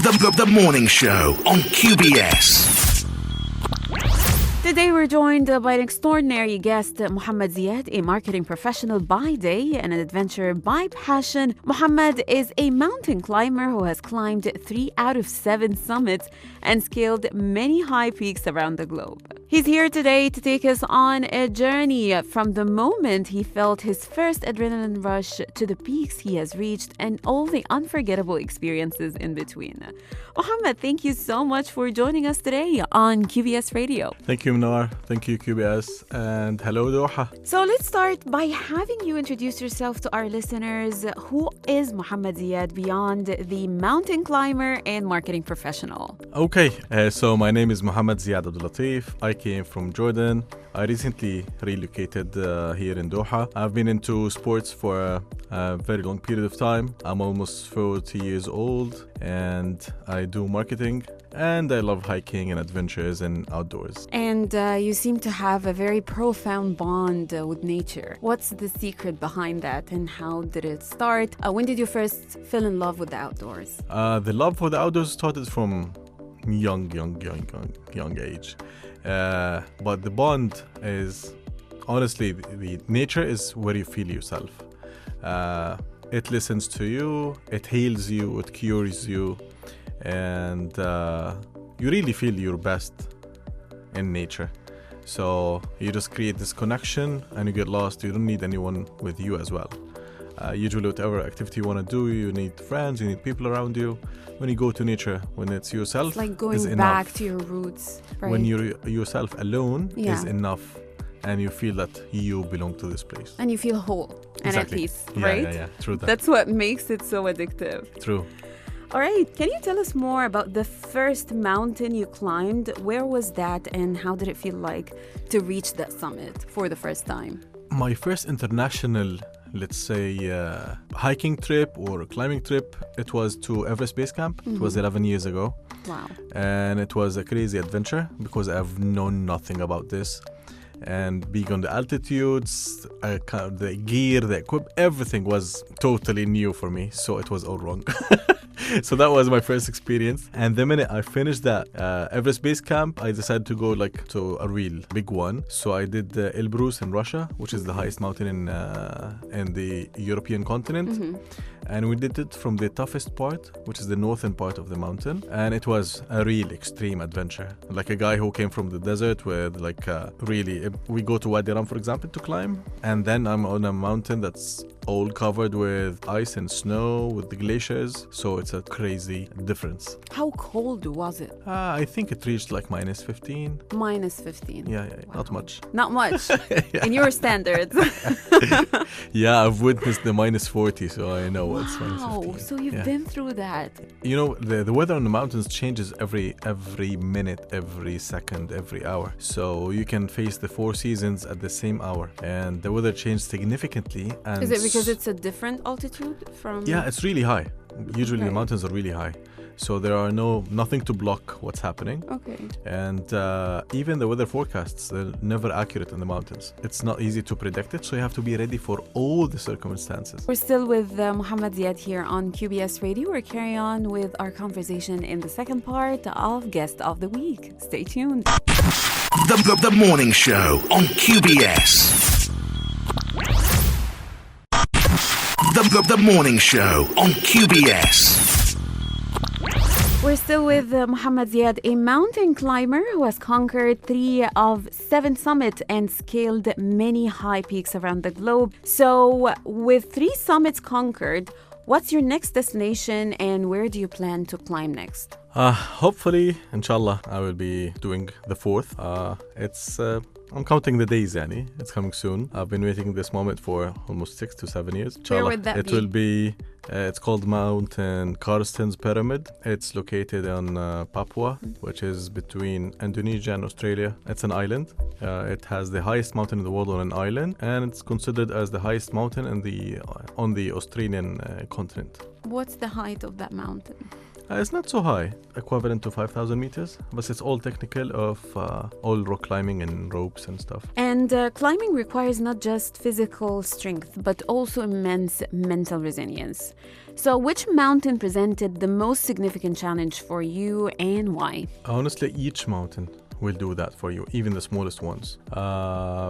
The morning show on QBS. Today we're joined by an extraordinary guest, Mohammed Ziad, a marketing professional by day and an adventurer by passion. Mohammed is a mountain climber who has climbed 3 out of 7 summits and scaled many high peaks around the globe. He's here today to take us on a journey from the moment he felt his first adrenaline rush to the peaks he has reached and all the unforgettable experiences in between. Mohammed, thank you so much for joining us today on QBS Radio. Thank you, Mnar. Thank you, QBS. And hello, Doha. So let's start by having you introduce yourself to our listeners. Who is Mohammed Ziad beyond the mountain climber and marketing professional? Okay, so my name is Mohammed Ziad Abdul Latif. I came from Jordan. I recently relocated here in Doha. I've been into sports for a very long period of time. I'm almost 40 years old and I do marketing. And I love hiking and adventures and outdoors. And you seem to have a very profound bond with nature. What's the secret behind that and how did it start? When did you first fall in love with the outdoors? The love for the outdoors started from young age. But the bond is, honestly, the nature is where you feel yourself. It listens to you, it heals you, it cures you. And you really feel your best in nature. So you just create this connection and you get lost. You don't need anyone with you as well. Usually whatever activity you want to do, you need friends, you need people around you. When you go to nature, when it's yourself, it's like going is back enough. to your roots, right? When you're yourself alone is Yeah. enough. And you feel that you belong to this place. And you feel whole and Exactly. at peace, Yeah, right? Yeah, true that. That's what makes it so addictive. True. All right, can you tell us more about the first mountain you climbed? Where was that and how did it feel like to reach that summit for the first time? My first international, let's say, hiking trip or climbing trip, it was to Everest Base Camp. It was 11 years ago. Wow. And it was a crazy adventure because I've known nothing about this. And being on the altitudes, the gear, the equipment, everything was totally new for me. So it was all wrong. So that was my first experience. And the minute I finished that Everest Base Camp, I decided to go to a real big one. So I did Elbrus in Russia, which is the highest mountain in the European continent. And we did it from the toughest part, which is the northern part of the mountain. And it was a real extreme adventure. Like a guy who came from the desert with we go to Wadi Rum, for example, to climb. And then I'm on a mountain that's all covered with ice and snow, with the glaciers. So it's a crazy difference. How cold was it? I think it reached like minus 15. Minus 15. Yeah, Wow. not much. Not much. Yeah. In your standards. Yeah, I've witnessed the minus 40, so I know what's minus 15. Wow, so you've Yeah. been through that. You know, the weather on the mountains changes every minute, every second, every hour. So you can face the 4 seasons at the same hour. And the weather changed significantly. And Is it because it's a different altitude from... Yeah, it's really high. Usually the Right. mountains are really high. So there are nothing to block what's happening. Okay. And even the weather forecasts, they're never accurate in the mountains. It's not easy to predict it, so you have to be ready for all the circumstances. We're still with Mohammed Ziad here on QBS Radio. We're carrying on with our conversation in the second part of Guest of the Week. Stay tuned. The morning show on QBS. The morning show on QBS. We're still with Mohammed Ziad, a mountain climber who has conquered 3 of 7 summits and scaled many high peaks around the globe. So, with 3 summits conquered, what's your next destination and where do you plan to climb next? Hopefully, inshallah, I will be doing the 4th. I'm counting the days, yani. It's coming soon. I've been waiting this moment for almost 6 to 7 years. Where Inshallah, would that it be? will be, it's called Mountain Karsten's Pyramid. It's located on Papua, which is between Indonesia and Australia. It's an island. It has the highest mountain in the world on an island, and it's considered as the highest mountain on the Australian continent. What's the height of that mountain? It's not so high, equivalent to 5,000 meters, but it's all technical of all rock climbing and ropes and stuff. And climbing requires not just physical strength, but also immense mental resilience. So which mountain presented the most significant challenge for you and why? Honestly, each mountain will do that for you, even the smallest ones,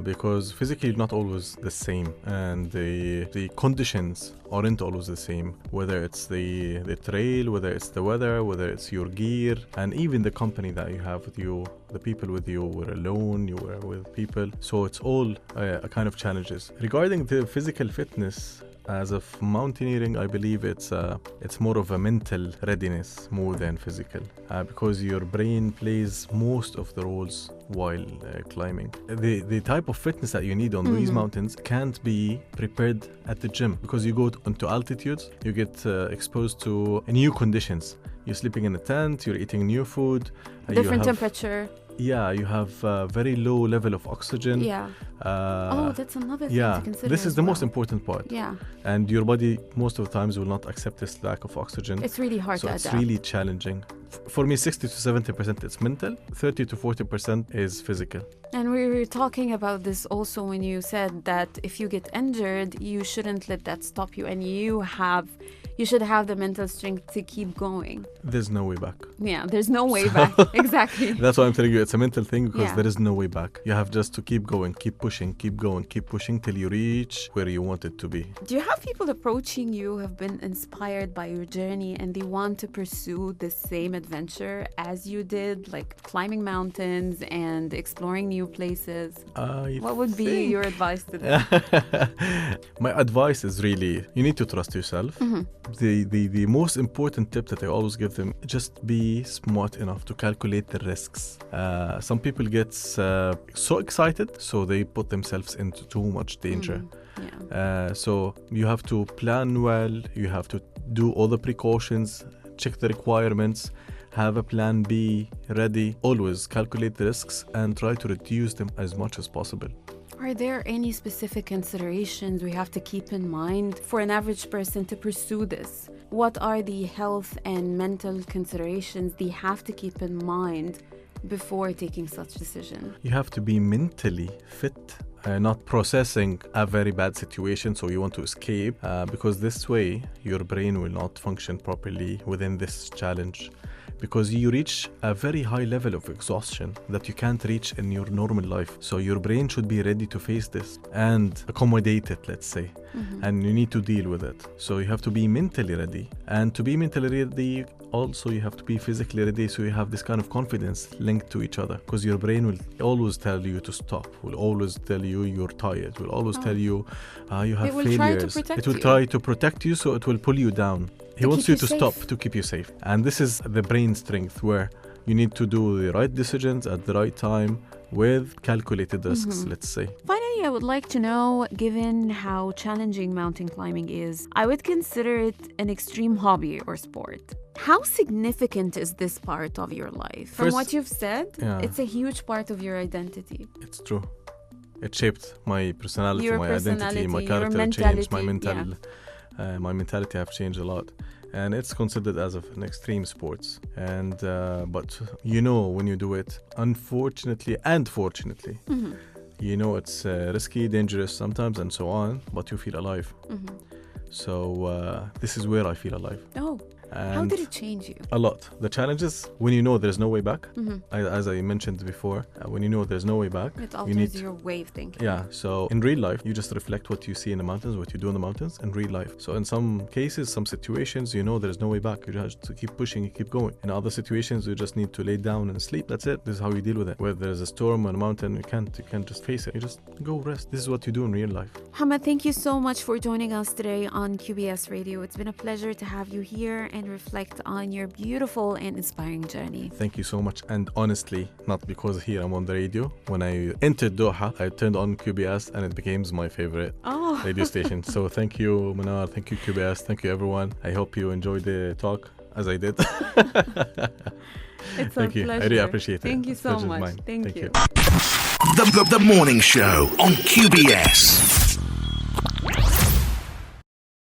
because physically not always the same, and the conditions aren't always the same, whether it's the trail, whether it's the weather, whether it's your gear, and even the company that you have with you, the people with you were alone, you were with people, so it's all a kind of challenges. Regarding the physical fitness, as of mountaineering, I believe it's more of a mental readiness more than physical, because your brain plays most of the roles while climbing. The type of fitness that you need on these mountains can't be prepared at the gym, because you go onto altitudes, you get exposed to new conditions. You're sleeping in a tent, you're eating new food. Different temperature. Yeah, you have very low level of oxygen. Yeah. That's another thing to consider. This is the most important part. Yeah. And your body most of the times will not accept this lack of oxygen. It's really hard to adapt. So it's really challenging. For me, 60 to 70% is mental, 30 to 40% is physical. And we were talking about this also when you said that if you get injured, you shouldn't let that stop you, and you should have the mental strength to keep going. There's no way back. Yeah, there's no way back. Exactly. That's why I'm telling you it's a mental thing, because Yeah. there is no way back. You have just to keep going, keep pushing, keep going, keep pushing till you reach where you want it to be. Do you have people approaching you who have been inspired by your journey and they want to pursue the same adventure as you did, like climbing mountains and exploring new places? What would be your advice to them? My advice is really, you need to trust yourself. The most important tip that I always give them, just be smart enough to calculate the risks. Some people get so excited, so they put themselves into too much danger. Yeah. So you have to plan well, you have to do all the precautions, check the requirements, have a plan B ready, always calculate the risks and try to reduce them as much as possible. Are there any specific considerations we have to keep in mind for an average person to pursue this? What are the health and mental considerations they have to keep in mind before taking such decision? You have to be mentally fit, not processing a very bad situation, so you want to escape, because this way your brain will not function properly within this challenge, because you reach a very high level of exhaustion that you can't reach in your normal life. So your brain should be ready to face this and accommodate it, let's say, and you need to deal with it. So you have to be mentally ready, and to be mentally ready also you have to be physically ready, so you have this kind of confidence linked to each other, because your brain will always tell you to stop, will always tell you you're tired, will always tell you you have failures. It will try to protect you, so it will pull you down. He wants you to stop, to keep you safe. And this is the brain strength, where you need to do the right decisions at the right time with calculated risks, let's say. Finally, I would like to know, given how challenging mountain climbing is, I would consider it an extreme hobby or sport. How significant is this part of your life? From what you've said, it's a huge part of your identity. It's true. It shaped my personality, Your my personality, identity, my your character changed, my mentality, my mentality have changed a lot. And it's considered as an extreme sports. And but you know when you do it, unfortunately and fortunately, you know it's risky, dangerous sometimes and so on, but you feel alive. So this is where I feel alive. Oh. And how did it change you? A lot. The challenges, when you know there's no way back, as I mentioned before, when you know there's no way back, it alters your way of thinking. Yeah, so in real life, you just reflect what you see in the mountains, what you do in the mountains in real life. So in some cases, some situations, you know there's no way back. You just have to keep pushing, you keep going. In other situations, you just need to lay down and sleep. That's it. This is how you deal with it. Where there's a storm on a mountain, you can't just face it. You just go rest. This is what you do in real life. Hamad, thank you so much for joining us today on QBS Radio. It's been a pleasure to have you here and reflect on your beautiful and inspiring journey. Thank you so much. And honestly, not because here I'm on the radio. When I entered Doha, I turned on QBS and it became my favorite radio station. So thank you, Manar. Thank you, QBS. Thank you, everyone. I hope you enjoyed the talk as I did. It's Thank a you. pleasure. I really appreciate it. Thank you so much. Mine. Thank you. The morning show on QBS.